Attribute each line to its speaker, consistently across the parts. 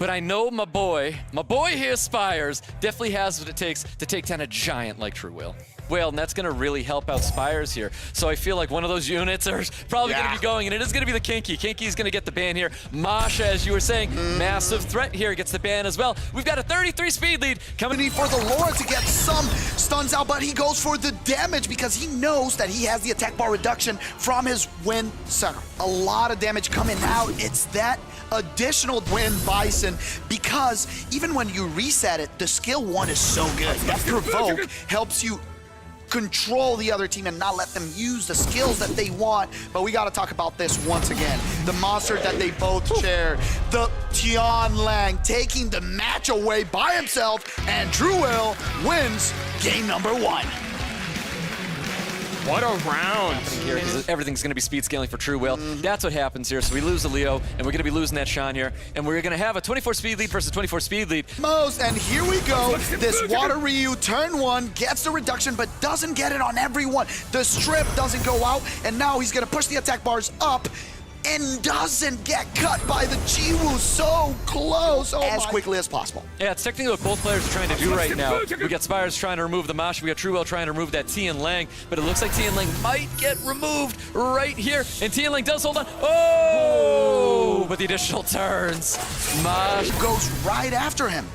Speaker 1: but I know my boy here, Spires, definitely has what it takes to take down a giant like True Will. Well, and that's going to really help out Spires here. So I feel like one of those units are probably going to be going, and it is going to be the Kinky. Kinky's going to get the ban here. Masha, as you were saying, massive threat here, gets the ban as well. We've got a 33 speed lead coming
Speaker 2: for the Laura to get some stuns out, but he goes for the damage because he knows that he has the attack bar reduction from his Wind Center. A lot of damage coming out. It's that additional Wind Bison because even when you reset it, the skill 1 is so good. That provoke helps you control the other team and not let them use the skills that they want. But we got to talk about this once again. The monster that they both share. The Tian Ling taking the match away by himself, and True Will wins game number 1.
Speaker 3: What a round.
Speaker 1: Here, everything's going to be speed scaling for True Will. That's what happens here. So we lose a Leo, and we're going to be losing that Sean here. And we're going to have a 24 speed lead versus 24 speed lead.
Speaker 2: And here we go. This Water Ryu, turn 1, gets the reduction, but doesn't get it on everyone. The strip doesn't go out, and now he's going to push the attack bars up and doesn't get cut by the Jiwoo so close as quickly as possible.
Speaker 1: Yeah, it's technically what both players are trying to do right now. We got Spires trying to remove the Masha, we got True Will trying to remove that Tian Ling, but it looks like Tian Ling might get removed right here, and Tian Ling does hold on. Oh! But the additional turns. Masha
Speaker 2: goes right after him.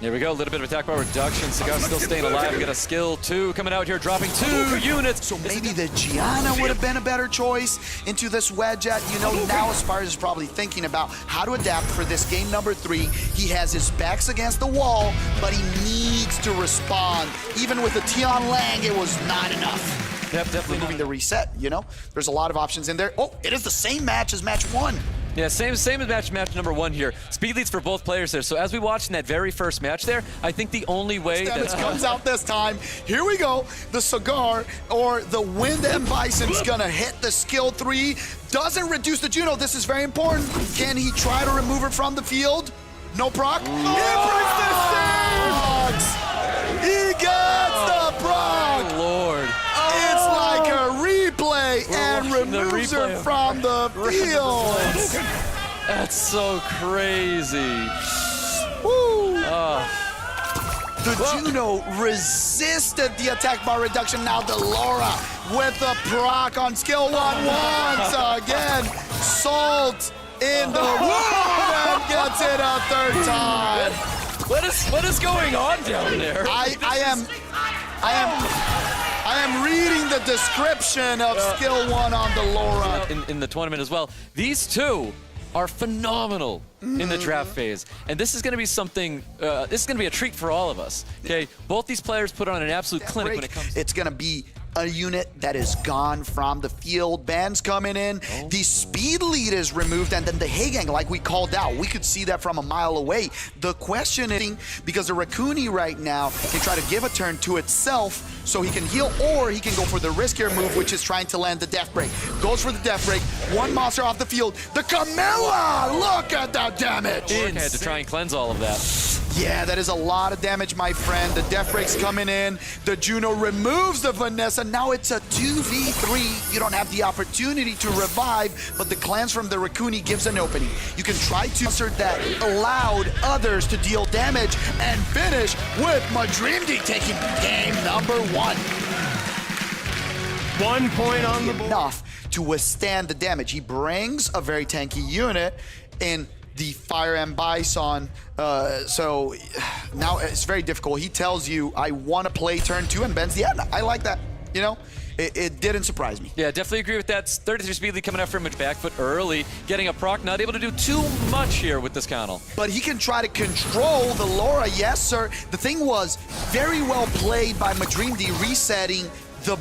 Speaker 1: There we go, a little bit of attack bar reduction. Cigar still staying alive. We got a skill 2 coming out here, dropping 2 units.
Speaker 2: So maybe the Gianna would have been a better choice into this wedge at, you know, now Spires is probably thinking about how to adapt for this game number 3. He has his backs against the wall, but he needs to respond. Even with the Tian Ling, it was not enough.
Speaker 1: Yep, definitely
Speaker 2: moving the reset, you know? There's a lot of options in there. Oh, it is the same match as match 1.
Speaker 1: Yeah, same as match number 1 here. Speed leads for both players there. So as we watched in that very first match there, I think the only way
Speaker 2: that comes out this time. Here we go. The Cigar or the Wind and Bison's gonna hit the skill 3. Doesn't reduce the Juno. This is very important. Can he try to remove her from the field? No proc. He breaks the stage! He gets the proc!
Speaker 1: Oh, Lord.
Speaker 2: It's like a replay and removes her from the field.
Speaker 1: That's so crazy.
Speaker 2: Woo. The Juno resisted the attack bar reduction. Now the Laura with the proc on skill 1 once again. Salt in the wound and gets it a 3rd time.
Speaker 1: What is going on down there?
Speaker 2: I am reading the description of skill 1 on the Laura.
Speaker 1: In the tournament as well. These two are phenomenal in the draft phase. And this is going to be something, this is going to be a treat for all of us. Okay, both these players put on an absolute clinic when it comes to...
Speaker 2: It's going to be a unit that is gone from the field. Ban's coming in. The speed lead is removed, and then the Hagang, like we called out, we could see that from a mile away. The question is, because the Rakuni right now can try to give a turn to itself so he can heal, or he can go for the riskier move, which is trying to land the Death Break. Goes for the Death Break. 1 monster off the field. The Camilla! Look at that damage!
Speaker 1: Had to try and cleanse all of that.
Speaker 2: Yeah, that is a lot of damage, my friend. The Death Break's coming in. The Juno removes the Vanessa. Now it's a 2v3. You don't have the opportunity to revive, but the cleanse from the Rakuni gives an opening. You can try to answer that allowed others to deal damage and finish with Madrina taking game number 1.
Speaker 3: 1 point on the board.
Speaker 2: Enough to withstand the damage. He brings a very tanky unit in the Fire and Bison, so now it's very difficult. He tells you, I want to play turn 2 and bends the end. I like that, you know? It didn't surprise me.
Speaker 1: Yeah, definitely agree with that. 33 speed lead coming out from his back foot early, getting a proc, not able to do too much here with this Connell.
Speaker 2: But he can try to control the Laura, yes sir. The thing was, very well played by Madrina, resetting the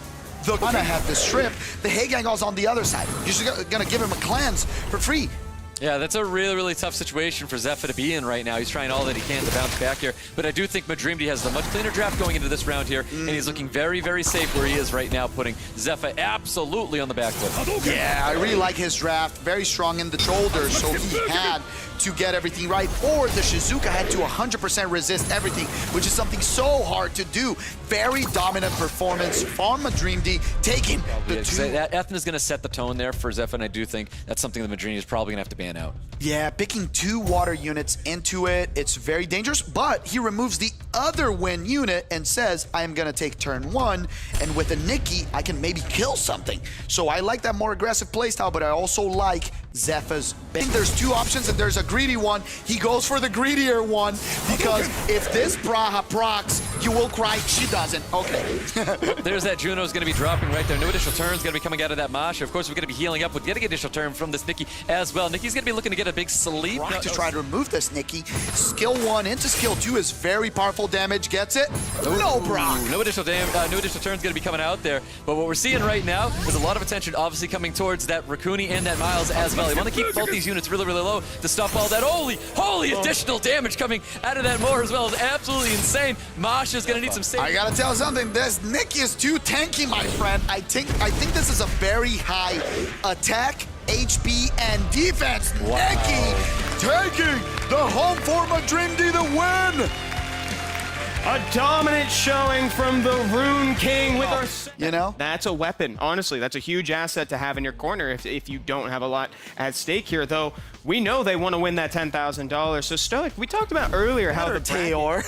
Speaker 2: gonna have the strip. The Hagang goes on the other side. You're just gonna give him a cleanse for free.
Speaker 1: Yeah, that's a really, really tough situation for Zephyr to be in right now. He's trying all that he can to bounce back here. But I do think Madrina has the much cleaner draft going into this round here, and he's looking very, very safe where he is right now, putting Zephyr absolutely on the back foot.
Speaker 2: Yeah, I really like his draft. Very strong in the shoulders, so he had to get everything right. Or the Shizuka had to 100% resist everything, which is something so hard to do. Very dominant performance from Madrina, taking the 2.
Speaker 1: That Ethna's going to set the tone there for Zephyr, and I do think that's something that Madrina is probably going to have to ban ban out.
Speaker 2: Yeah, picking 2 water units into it, it's very dangerous, but he removes the other wind unit and says, I'm gonna take turn 1, and with a Nikki, I can maybe kill something. So I like that more aggressive playstyle, but I also like Zepha's. I think there's 2 options and there's a greedy one. He goes for the greedier one because if this Braha procs, you will cry. She doesn't. Okay.
Speaker 1: There's that Juno's going to be dropping right there. No additional turns going to be coming out of that Masha. Of course, we're going to be healing up with getting additional turn from this Nikki as well. Nikki's going to be looking to get a big sleep.
Speaker 2: To try to remove this Nikki. Skill 1 into skill 2 is very powerful damage. Gets it? No, Brock.
Speaker 1: No additional no additional turns going to be coming out there. But what we're seeing right now is a lot of attention obviously coming towards that Rakuni and that Miles as well. They want to keep both these units really, really low to stop all that holy additional damage coming out of that Moore as well. Is absolutely insane. Masha's going to need some save.
Speaker 2: I gotta tell you something. This Nikki is too tanky, my friend. I think this is a very high attack, HP, and defense.
Speaker 1: Wow.
Speaker 2: Nikki taking the home for Madrina the win.
Speaker 3: A dominant showing from the Rune King with our...
Speaker 2: You know?
Speaker 3: That's a weapon. Honestly, that's a huge asset to have in your corner if you don't have a lot at stake here, though. We know they want to win that $10,000. So Stoic, we talked about earlier how the
Speaker 2: Tayor.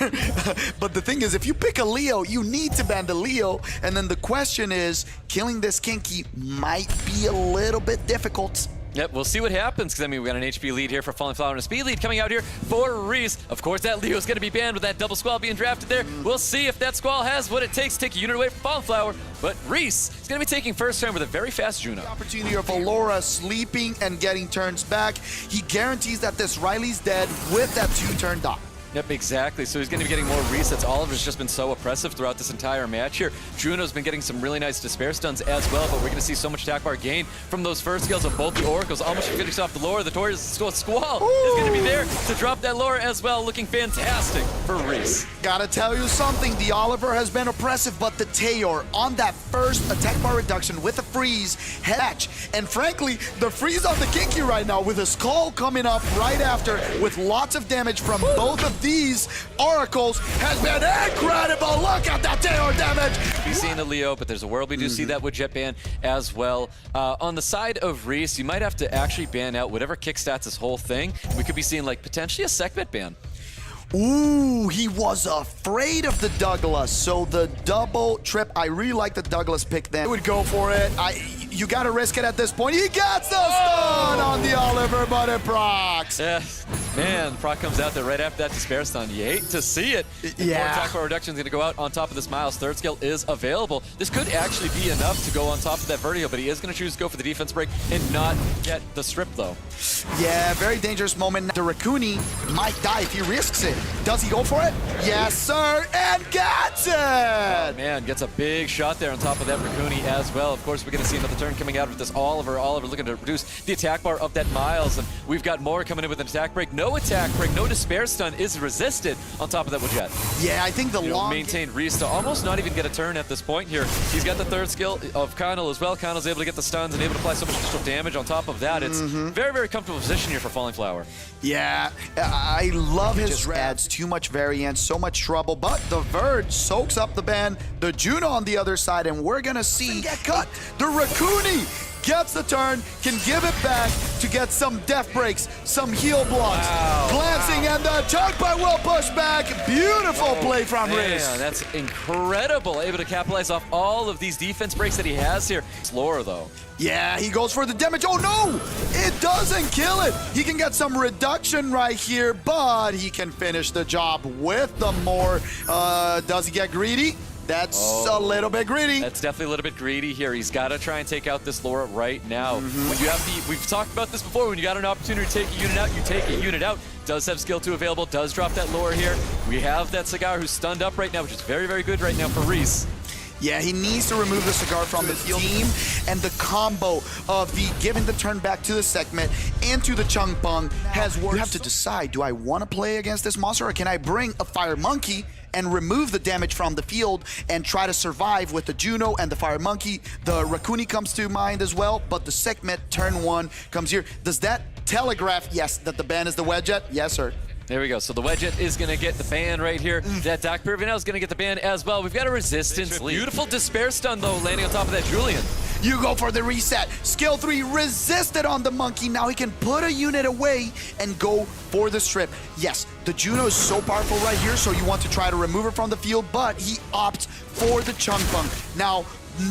Speaker 2: But the thing is, if you pick a Leo, you need to ban the Leo. And then the question is, killing this Kinky might be a little bit difficult.
Speaker 1: Yep, we'll see what happens, because I mean, we got an HP lead here for Falling Flower and a speed lead coming out here for Reese. Of course, that Leo's going to be banned with that double Squall being drafted there. We'll see if that Squall has what it takes to take a unit away from Falling Flower. But Reese is going to be taking first turn with a very fast Juno.
Speaker 2: The opportunity of Allura sleeping and getting turns back. He guarantees that this Riley's dead with that 2-turn dock.
Speaker 1: Yep, exactly. So he's going to be getting more resets. Oliver's just been so oppressive throughout this entire match here. Juno's been getting some really nice despair stuns as well, but we're going to see so much attack bar gain from those first skills of both the Oracles. Almost finished off the lore. The Tori's Squall is going to be there to drop that lore as well. Looking fantastic for Reese.
Speaker 2: Gotta tell you something. The Oliver has been oppressive, but the Tayor on that first attack bar reduction with a freeze hatch. And frankly, the freeze on the Kinky right now with a Skull coming up right after with lots of damage from both of these Oracles has been incredible. Look at that Tayor damage.
Speaker 1: We've seen the Leo, but there's a world we do see that with Jet ban as well. On the side of Reese, you might have to actually ban out whatever kickstarts this whole thing. We could be seeing like potentially a segment ban.
Speaker 2: Ooh, he was afraid of the Douglas. So the double trip, I really like the Douglas pick then. I would go for it. You gotta risk it at this point. He gets the stun on the Oliver, but it procs.
Speaker 1: Yeah, man, proc comes out there right after that despair stun. You hate to see it.
Speaker 2: Yeah.
Speaker 1: More attack bar reduction is going to go out on top of this Miles. Third skill is available. This could actually be enough to go on top of that Vertigo, but he is going to choose to go for the defense break and not get the strip, though.
Speaker 2: Yeah, very dangerous moment. The Rakuni might die if he risks it. Does he go for it? Yes, sir, and gets it!
Speaker 1: Oh, man, gets a big shot there on top of that Rakuni as well. Of course, we're going to see another turn coming out with this Oliver. Oliver looking to reduce the attack bar of that Miles, and we've got more coming in with an attack break. No attack break, no despair stun is resisted on top of that with Jet.
Speaker 2: Yeah, I think the long...
Speaker 1: maintained Reese to almost not even get a turn at this point here. He's got the third skill of Connell as well. Connell's able to get the stuns and able to apply so much additional damage on top of that. It's very, very comfortable position here for Falling Flower.
Speaker 2: Yeah, I love his just adds too much variance, so much trouble, but the Verge soaks up the ban, the Juno on the other side, and we're gonna see get cut. The Rakuni gets the turn, can give it back to get some death breaks, some heal blocks.
Speaker 1: Wow.
Speaker 2: Glancing, and the chunk by will push back. Beautiful play from Reese.
Speaker 1: Yeah, that's incredible. Able to capitalize off all of these defense breaks that he has here. It's Laura, though.
Speaker 2: Yeah, he goes for the damage. Oh no! It doesn't kill it. He can get some reduction right here, but he can finish the job with the more. Does he get greedy? That's a little bit greedy.
Speaker 1: That's definitely a little bit greedy here. He's got to try and take out this Laura right now. When you have we've talked about this before, when you got an opportunity to take a unit out, you take a unit out. Does have skill 2 available, does drop that Laura here. We have that Cigar who's stunned up right now, which is very, very good right now for Reese.
Speaker 2: Yeah, he needs to remove the Cigar from the team, and the combo of the giving the turn back to the segment into the Chung Pung has worked. You have to decide, do I want to play against this monster, or can I bring a Fire Monkey and remove the damage from the field and try to survive with the Juno and the Fire Monkey? The Rakuni comes to mind as well, but the segment turn 1 comes here. Does that telegraph, yes, that the ban is the Wedget? Yes, sir.
Speaker 1: There we go. So the Wedget is going to get the ban right here. That Doc Pervino is going to get the ban as well. We've got a resistance. Beautiful despair stun, though, landing on top of that Julian.
Speaker 2: You go for the reset. Skill 3 resisted on the monkey. Now he can put a unit away and go for the strip. Yes, the Juno is so powerful right here, so you want to try to remove her from the field, but he opts for the Chung Fung. Now,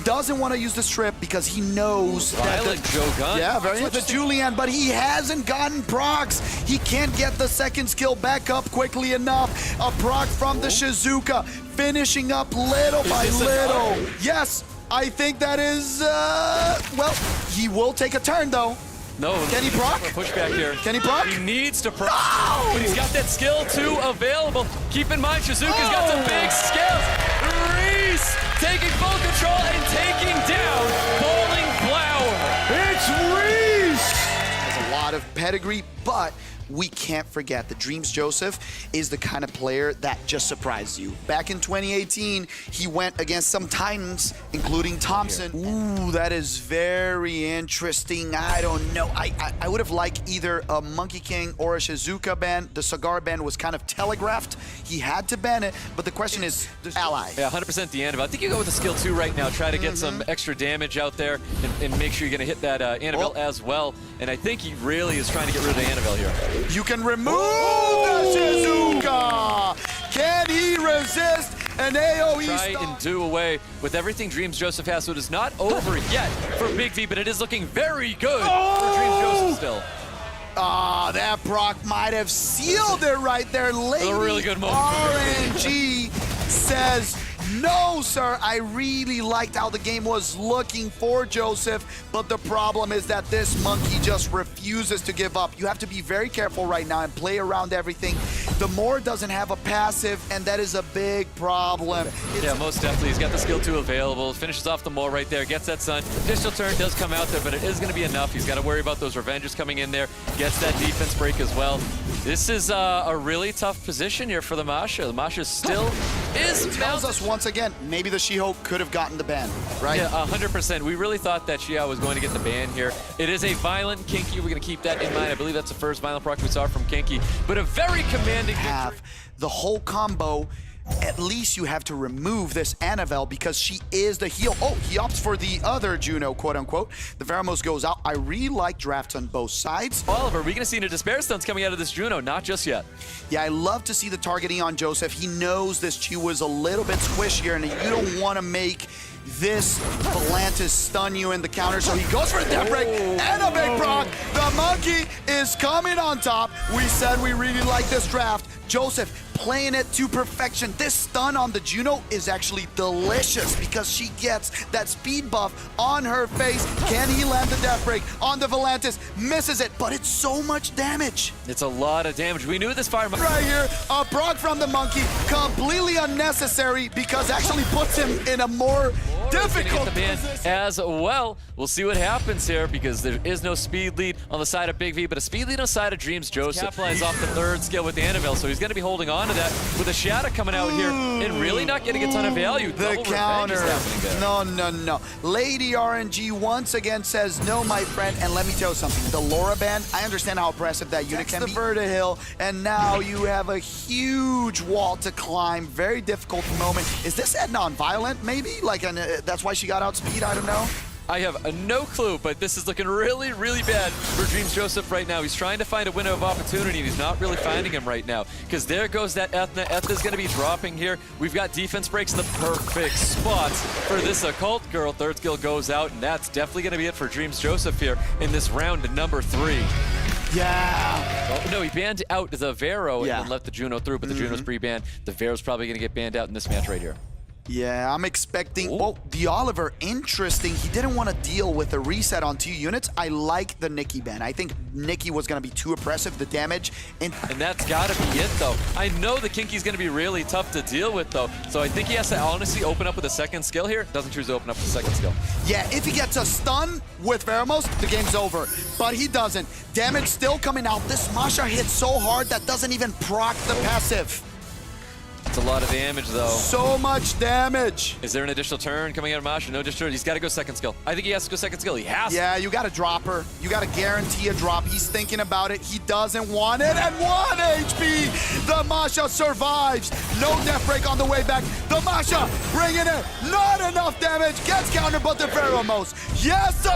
Speaker 2: doesn't want to use the strip because he knows that
Speaker 1: the Joe Gun.
Speaker 2: Yeah, very much the Julian, but he hasn't gotten procs. He can't get the second skill back up quickly enough. A proc from the Shizuka, finishing up little by little. Yes, I think that is, well, he will take a turn though.
Speaker 1: No.
Speaker 2: Can he proc?
Speaker 1: Push back here.
Speaker 2: Can he proc?
Speaker 1: He needs to proc.
Speaker 2: No!
Speaker 1: But he's got that skill 2 available. Keep in mind, Shizuka's got some big skills. Reese taking full control and taking down Bowling Flower.
Speaker 2: It's Reese! Has a lot of pedigree, but we can't forget that Dreams Joseph is the kind of player that just surprised you. Back in 2018, he went against some titans, including Thompson. Ooh, that is very interesting. I don't know. I would have liked either a Monkey King or a Shizuka ban. The Cigar ban was kind of telegraphed. He had to ban it, but the question is, ally.
Speaker 1: Yeah, 100% the Annabelle. I think you go with the skill 2 right now. Try to get some extra damage out there and make sure you're going to hit that Annabelle as well. And I think he really is trying to get rid of the Annabelle here.
Speaker 2: You can remove the Shizuka! Can he resist an AoE
Speaker 1: Try and do away with everything Dreams Joseph has, so it is not over yet for Big V, but it is looking very good for Dreams Joseph still.
Speaker 2: Ah, that proc might have sealed it right there. Lady
Speaker 1: A really good moment.
Speaker 2: RNG says, no, sir. I really liked how the game was looking for Joseph, but the problem is that this monkey just refuses to give up. You have to be very careful right now and play around everything. The Moore doesn't have a passive, and that is a big problem.
Speaker 1: Yeah, most definitely. He's got the skill 2 available. Finishes off the Moore right there. Gets that Sun. Additional turn does come out there, but it is going to be enough. He's got to worry about those Revengers coming in there. Gets that defense break as well. This is a really tough position here for the Masha. The Masha still is...
Speaker 2: tells us once again, maybe the She-Hulk could have gotten the ban, right?
Speaker 1: Yeah, 100%. We really thought that Xiao was going to get the ban here. It is a violent Kinky. We're going to keep that in mind. I believe that's the first violent proc we saw from Kinky, but a very commanding
Speaker 2: have the whole combo. At least you have to remove this Annabelle because she is the heal. Oh, he opts for the other Juno, quote unquote. The Veramos goes out. I really like drafts on both sides.
Speaker 1: Oliver, we're going to see the Despair Stunts coming out of this Juno, not just yet.
Speaker 2: Yeah, I love to see the targeting on Joseph. He knows this Chi is a little bit squishier and you don't want to make this Volantis stun you in the counter, so he goes for a death break and a big proc. The monkey is coming on top. We said we really like this draft. Joseph playing it to perfection. This stun on the Juno is actually delicious because she gets that speed buff on her face. Can he land the death break on the Volantis? Misses it, but it's so much damage.
Speaker 1: It's a lot of damage. We knew this fire...
Speaker 2: Right here, a proc from the monkey, completely unnecessary because actually puts him in a more difficult
Speaker 1: position as well. We'll see what happens here because there is no speed lead on the side of Big V, but a speed lead on the side of Dreams Joseph. Capitalize off the 3rd skill with the Annabelle, so he's going to be holding on to that with a Shadow coming out here and really not getting a ton of value.
Speaker 2: The
Speaker 1: Double
Speaker 2: counter.
Speaker 1: Revenge is
Speaker 2: No. Lady RNG once again says no, my friend. And let me tell you something. The Laura band, I understand how oppressive that unit can be. The Vertihill, and now you have a huge wall to climb. Very difficult moment. Is this Ed non-violent, maybe? Like, that's why she got outspeed? I don't know.
Speaker 1: I have no clue, but this is looking really, really bad for Dreams Joseph right now. He's trying to find a window of opportunity, and he's not really finding him right now. Because there goes that Ethna. Ethna's going to be dropping here. We've got defense breaks in the perfect spots for this Occult Girl. 3rd skill goes out, and that's definitely going to be it for Dreams Joseph here in this round number 3.
Speaker 2: Yeah.
Speaker 1: Oh, no, he banned out the Vero and then left the Juno through, but the Juno's pre-banned. The Vero's probably going to get banned out in this match right here.
Speaker 2: Yeah, I'm expecting... Oh, the Oliver, interesting. He didn't want to deal with a reset on 2 units. I like the Nikki ban. I think Nikki was going to be too oppressive, the damage. And
Speaker 1: that's got to be it, though. I know the Kinky's going to be really tough to deal with, though. So I think he has to honestly open up with a 2nd skill here. Doesn't choose to open up with a 2nd skill.
Speaker 2: Yeah, if he gets a stun with Veramos, the game's over. But he doesn't. Damage still coming out. This Masha hits so hard that doesn't even proc the passive.
Speaker 1: It's a lot of damage, though.
Speaker 2: So much damage.
Speaker 1: Is there an additional turn coming out of Masha? No additional turn. He's got to go 2nd skill. I think he has to go 2nd skill. He has to.
Speaker 2: Yeah, you got to drop her. You got to guarantee a drop. He's thinking about it. He doesn't want it. And 1 HP. The Masha survives. No death break on the way back. The Masha bringing it. Not enough damage. Gets countered, but the Pheromos. Yes, sir!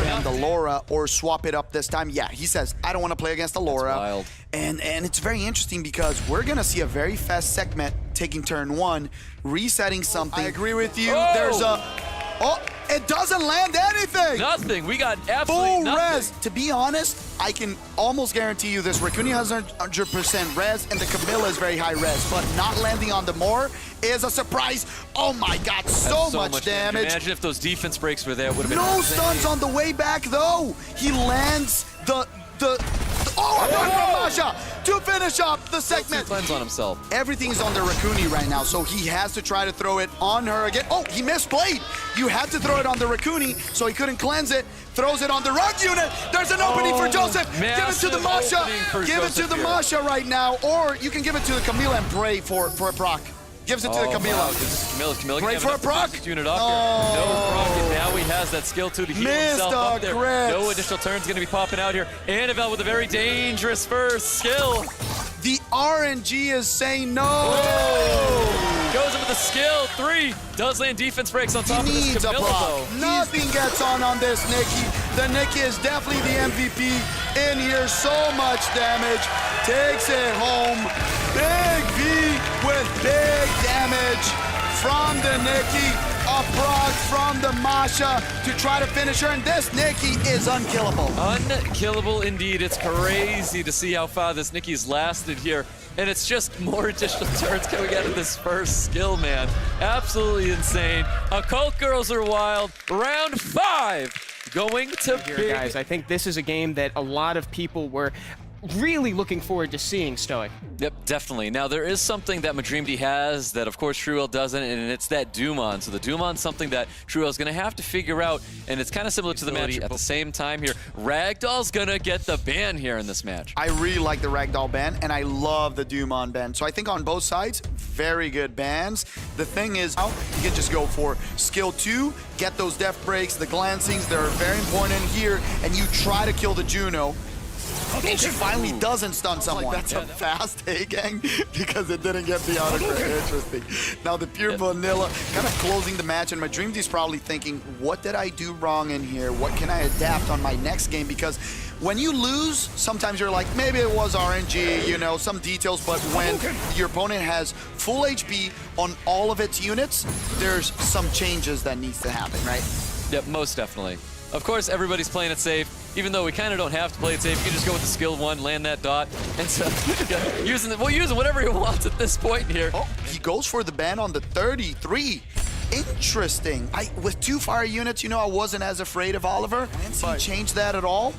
Speaker 2: And the Laura, or swap it up this time. Yeah, he says, I don't want to play against the Laura.
Speaker 1: That's wild.
Speaker 2: And it's very interesting because we're going to see a very fast segment taking turn 1, resetting something. I agree with you.
Speaker 1: Oh!
Speaker 2: There's a... Oh, it doesn't land anything!
Speaker 1: Nothing. We got absolutely
Speaker 2: Full
Speaker 1: nothing.
Speaker 2: res. To be honest, I can almost guarantee you this. Raccoon has 100% res, and the Camilla is very high res, but not landing on the Moore is a surprise. Oh my god, so much damage.
Speaker 1: Imagine if those defense breaks were there, it would have been
Speaker 2: No
Speaker 1: insane.
Speaker 2: stuns on the way back, though. He lands the oh, a block from Masha to finish up the segment.
Speaker 1: Cleanse on himself.
Speaker 2: Everything's on the Raccoon right now, so he has to try to throw it on her again. Oh, he misplayed. You had to throw it on the Raccoon, so he couldn't cleanse it. Throws it on the Rock unit. There's an opening for Joseph. Give it to the Masha. Give it to the Masha right now, or you can give it to the Camila and pray for a proc. Gives it to the Camila.
Speaker 1: Wow. Camila
Speaker 2: Pray
Speaker 1: can
Speaker 2: for a
Speaker 1: have
Speaker 2: proc.
Speaker 1: enough unit up here. No proc, and now he has that skill too to heal himself up there. No additional turns going to be popping out here. Annabelle with a very dangerous first skill.
Speaker 2: The RNG is saying no.
Speaker 1: Oh. Goes in with the skill. 3. Does land defense breaks on top of this
Speaker 2: Needs a
Speaker 1: Camilla,
Speaker 2: proc.
Speaker 1: though.
Speaker 2: Nothing gets on this Nikki. The Nikki is definitely the MVP in here. So much damage. Takes it home. Big V with big damage from the Nikki. A proc from the Masha to try to finish her, and this Nikki is unkillable.
Speaker 1: Unkillable indeed. It's crazy to see how far this Nikki's lasted here. And it's just more additional turns coming out of this first skill, man. Absolutely insane. Occult Girls are wild. Round 5 going to big.
Speaker 3: Guys, I think this is a game that a lot of people were really looking forward to seeing, Stoic.
Speaker 1: Yep, definitely. Now, there is something that Madrina has that, of course, Truel doesn't, and it's that Doomon. So the Doomon's something that Truel's going to have to figure out, and it's kind of similar to the match at the same time here. Ragdoll's going to get the ban here in this match.
Speaker 2: I really like the Ragdoll ban, and I love the Doomon ban. So I think on both sides, very good bans. The thing is, you can just go for skill 2, get those death breaks, the glancings, they're very important here, and you try to kill the Juno. And she finally doesn't stun someone. That's a fast A gang because it didn't get the autograph. Interesting. Now the pure vanilla kind of closing the match, and Madrina's probably thinking, what did I do wrong in here? What can I adapt on my next game? Because when you lose, sometimes you're like, maybe it was RNG, you know, some details, but when your opponent has full HP on all of its units, there's some changes that needs to happen, right?
Speaker 1: Yep, most definitely. Of course, everybody's playing it safe. Even though we kind of don't have to play it safe, you can just go with the skill 1, land that dot, and so using whatever he wants at this point here.
Speaker 2: Oh, he goes for the ban on the 33. Interesting. With 2 fire units, you know, I wasn't as afraid of Oliver. Didn't change that at all.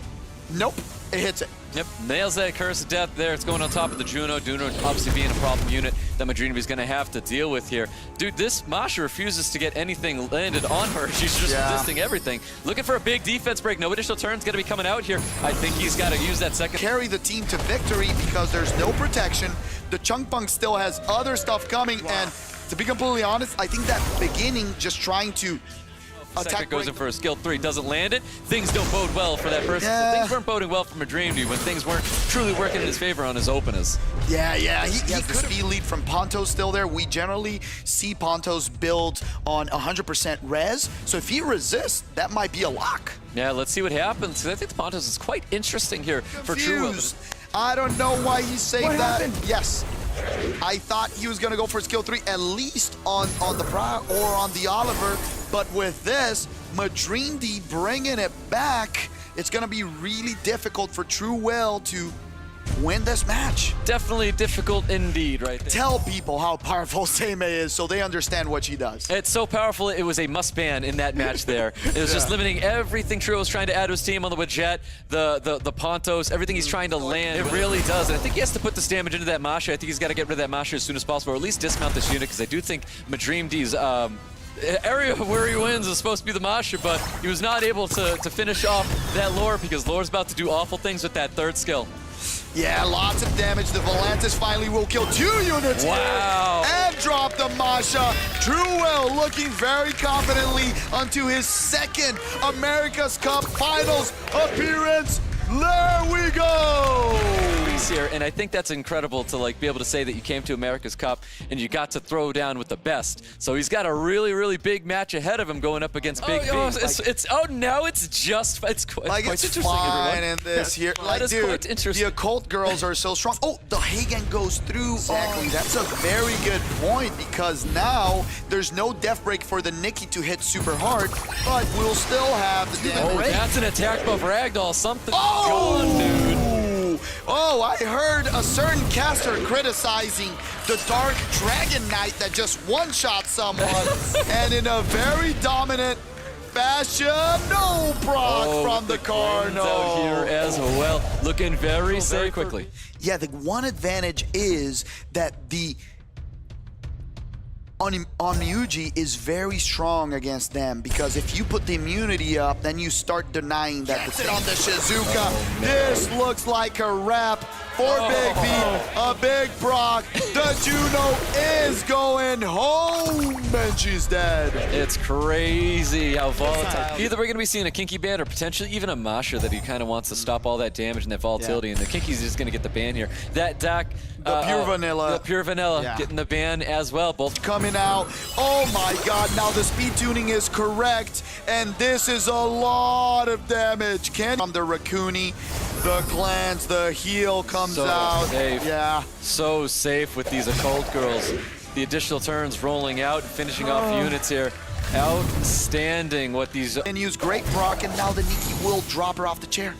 Speaker 2: Nope, it hits it.
Speaker 1: Yep, nails that Curse of Death there. It's going on top of the Juno. Juno obviously being a problem unit that Madrina is going to have to deal with here. Dude, this Masha refuses to get anything landed on her. She's just resisting everything. Looking for a big defense break. No additional turns going to be coming out here. I think he's got to use that second.
Speaker 2: Carry the team to victory because there's no protection. The Chunk Punk still has other stuff coming, and to be completely honest, I think that beginning just trying to
Speaker 1: Second goes in for a skill 3, doesn't land it. Things don't bode well for that person. So things weren't boding well for Madrina when things weren't truly working in his favor on his openers.
Speaker 2: Yeah, he has the speed lead from Pontos still there. We generally see Pontos build on 100% res, so if he resists, that might be a lock.
Speaker 1: Yeah, let's see what happens, because I think the Pontos is quite interesting here for True.
Speaker 2: I don't know why he saved
Speaker 3: what
Speaker 2: that.
Speaker 3: Happened?
Speaker 2: Yes. I thought he was going to go for skill 3, at least on the Prior or on the Oliver. But with this, Madrina bringing it back, it's going to be really difficult for True Will to win this match.
Speaker 1: Definitely difficult indeed right there.
Speaker 2: Tell people how powerful Seimei is so they understand what she does.
Speaker 1: It's so powerful, it was a must-ban in that match there. It was just limiting everything True was trying to add to his team on the Widget, the Pontos, everything he's trying to land. It really does. And I think he has to put this damage into that Masha. I think he's got to get rid of that Masha as soon as possible, or at least dismount this unit, because I do think Madrina's area where he wins is supposed to be the Masha, but he was not able to finish off that Lore, because Lore's about to do awful things with that third skill.
Speaker 2: Yeah, lots of damage. The Volantis finally will kill 2 units here and drop the Masha. Truewell looking very confidently onto his second America's Cup Finals appearance. There we go!
Speaker 1: Reese here, and I think that's incredible to like be able to say that you came to America's Cup and you got to throw down with the best. So he's got a really, really big match ahead of him going up against Big V. Now it's just it's quite interesting.
Speaker 2: Fine
Speaker 1: Everyone.
Speaker 2: in this here.
Speaker 1: That
Speaker 2: Like,
Speaker 1: is
Speaker 2: dude,
Speaker 1: quite interesting.
Speaker 2: the occult girls are so strong. Oh, the Hagen goes through. Exactly. That's a very good point because now there's no death break for the Nikki to hit super hard, but we'll still have the damage.
Speaker 1: Oh, that's an attack buff Ragdoll. Something
Speaker 2: Oh!
Speaker 1: going, dude.
Speaker 2: Oh, I heard a certain caster criticizing the Dark Dragon Knight that just one-shot someone, and in a very dominant fashion, no proc from the Cardinal.
Speaker 1: Out here as well, looking very safe quickly.
Speaker 2: Yeah, the one advantage is that the Onyuji is very strong against them because if you put the immunity up, then you start denying that. Gets it on the Shizuka.
Speaker 1: Oh,
Speaker 2: This looks like a wrap for Big V. A big proc. The Juno is going home and she's dead.
Speaker 1: It's crazy how volatile. Either we're going to be seeing a Kinky ban or potentially even a Masha that he kind of wants to stop all that damage and that volatility, and the Kinky's just going to get the ban here. That Doc,
Speaker 2: The Pure Vanilla.
Speaker 1: The Pure Vanilla getting the ban as well. Both
Speaker 2: coming out. Oh my god, now the speed tuning is correct, and this is a lot of damage. From the Raccoony, the glance, the heal comes out.
Speaker 1: Safe.
Speaker 2: Yeah.
Speaker 1: So safe with these occult girls. The additional turns rolling out and finishing off units here. Outstanding what these...
Speaker 2: And use great proc, and now the Nikki will drop her off the chair.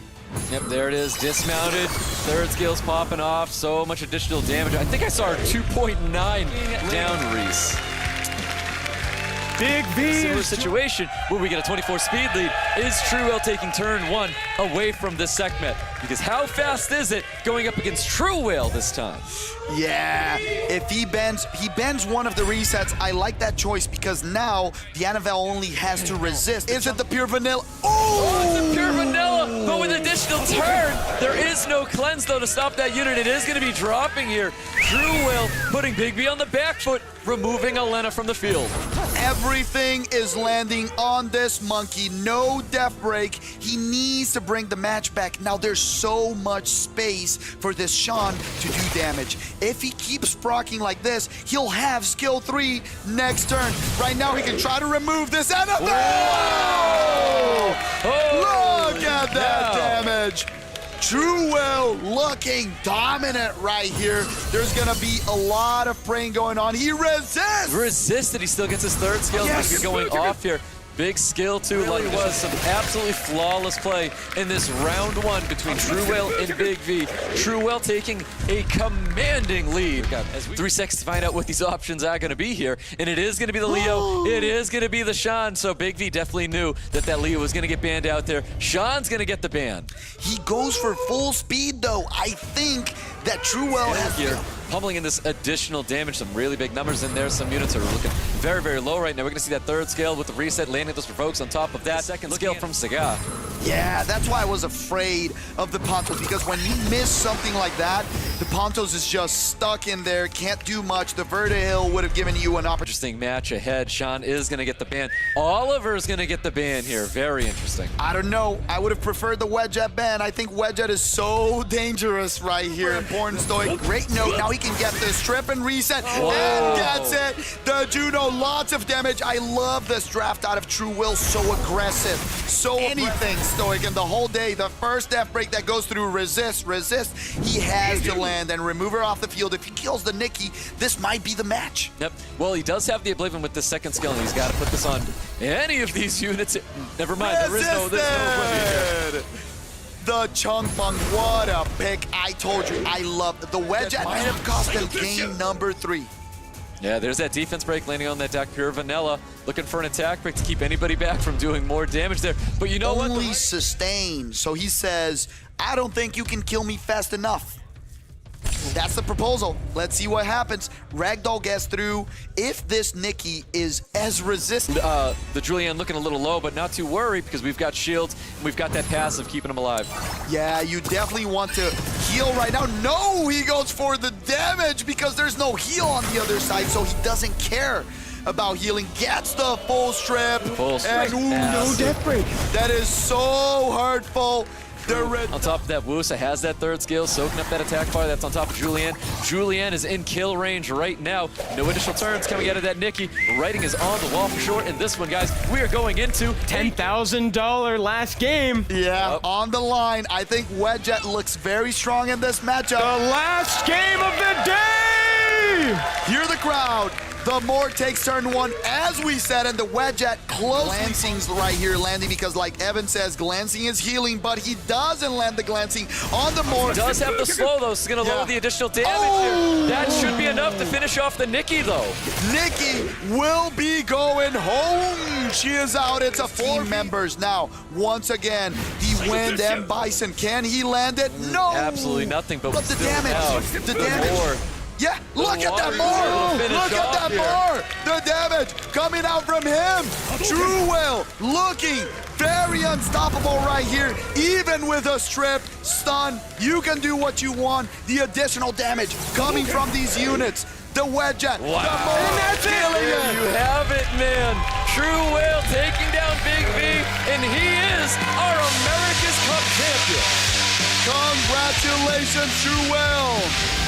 Speaker 1: Yep, there it is, dismounted. Third skill's popping off, so much additional damage. I think I saw her 2.9 down Reese.
Speaker 3: Big V.
Speaker 1: Similar situation where we get a 24 speed lead. Is Truewell taking turn one away from this segment? Because how fast is it going up against Truewell this time?
Speaker 2: Yeah, if he bends one of the resets. I like that choice because now the Anavel only has to resist. Is it the Pure Vanilla?
Speaker 1: Oh, it's a Pure Vanilla, but with additional turn. There is no cleanse, though, to stop that unit. It is going to be dropping here. Truewell putting Big V on the back foot, removing Elena from the field.
Speaker 2: Everything is landing on this monkey. No death break. He needs to bring the match back. Now there's so much space for this Sean to do damage. If he keeps proccing like this, he'll have skill 3 next turn. Right now he can try to remove this Annabelle!
Speaker 1: Oh,
Speaker 2: look at that damage. Truewell looking dominant right here. There's gonna be a lot of praying going on. He resists!
Speaker 1: Resisted, he still gets his third skill.
Speaker 2: Yes.
Speaker 1: Going off here. Big skill too, like this was some absolutely flawless play in this round one between Truewell and Big V. Truewell taking a commanding lead. 3 seconds to find out what these options are going to be here, and it is going to be the Leo, it is going to be the Sean, so Big V definitely knew that that Leo was going to get banned out there. Sean's going to get the ban.
Speaker 2: He goes for full speed though. I think that Truewell has
Speaker 1: here. Pummeling in this additional damage, some really big numbers in there. Some units are looking very, very low right now. We're going to see that third scale with the reset, landing those provokes on top of that. Second scale from Saga.
Speaker 2: Yeah, that's why I was afraid of the Pontos, because when you miss something like that, the Pontos is just stuck in there, can't do much. The Vertihill would have given you an opportunity.
Speaker 1: Interesting match ahead. Sean is going to get the ban. Oliver is going to get the ban here. Very interesting.
Speaker 2: I don't know. I would have preferred the Wedgeette ban. I think Wedgeette is so dangerous right here. Important Stoic. Great note. Now he can get this trip and reset and gets it. The Juno, lots of damage. I love this draft out of Truewell. So aggressive. So anything Stoic in the whole day. The first death break that goes through resist. He has to land and remove her off the field. If he kills the Nikki, this might be the match.
Speaker 1: Yep. Well, he does have the Oblivion with the second skill, and he's got to put this on any of these units. Never mind. There's no Oblivion here.
Speaker 2: The Chungfeng, what a pick. I told you, I love the Wedgeette. Might have cost him game number 3.
Speaker 1: Yeah, there's that defense break landing on that deck. Pure Vanilla looking for an attack break to keep anybody back from doing more damage there. But you know what?
Speaker 2: Only sustained. So he says, I don't think you can kill me fast enough. That's the proposal. Let's see what happens. Ragdoll gets through. If this Nikki is as resistant.
Speaker 1: The Julianne looking a little low, but not too worried because we've got shields and we've got that passive keeping him alive.
Speaker 2: Yeah, you definitely want to heal right now. No, he goes for the damage because there's no heal on the other side, so he doesn't care about healing. Gets the full strip.
Speaker 1: Full strip.
Speaker 2: And no death break. That is so hurtful.
Speaker 1: On top of that, Wusa has that third skill, soaking up that attack bar. That's on top of Julian. Julian is in kill range right now. No additional turns coming out of that Nikki. Writing is on the wall for sure. And this one, guys, we are going into
Speaker 3: $10,000 last game.
Speaker 2: Yeah, on the line. I think Wedjet looks very strong in this matchup.
Speaker 3: The last game of the day!
Speaker 2: Hear the crowd. The Moore takes turn one, as we said, and the Wedjet close. Glancing's right here landing because, like Evan says, glancing is healing, but he doesn't land the glancing on the Moore.
Speaker 1: He does have the slow, though, so it's going to lower the additional damage here. That should be enough to finish off the Nikki, though.
Speaker 2: Nikki will be going home. She is out. It's a 4 members now. Once again, the Wind and Bison. Can he land it? No.
Speaker 1: Absolutely nothing, but
Speaker 2: the damage. The damage. Yeah, look at that
Speaker 1: Moore!
Speaker 2: Look at that Moore! The damage coming out from him! True Will looking very unstoppable right here. Even with a strip, stun, you can do what you want. The additional damage coming from these units. The Wedjet, the Moore,
Speaker 1: And that's
Speaker 2: killing it!
Speaker 1: You have it, man. True Will taking down Big V, and he is our America's Cup champion.
Speaker 2: Congratulations, True Will!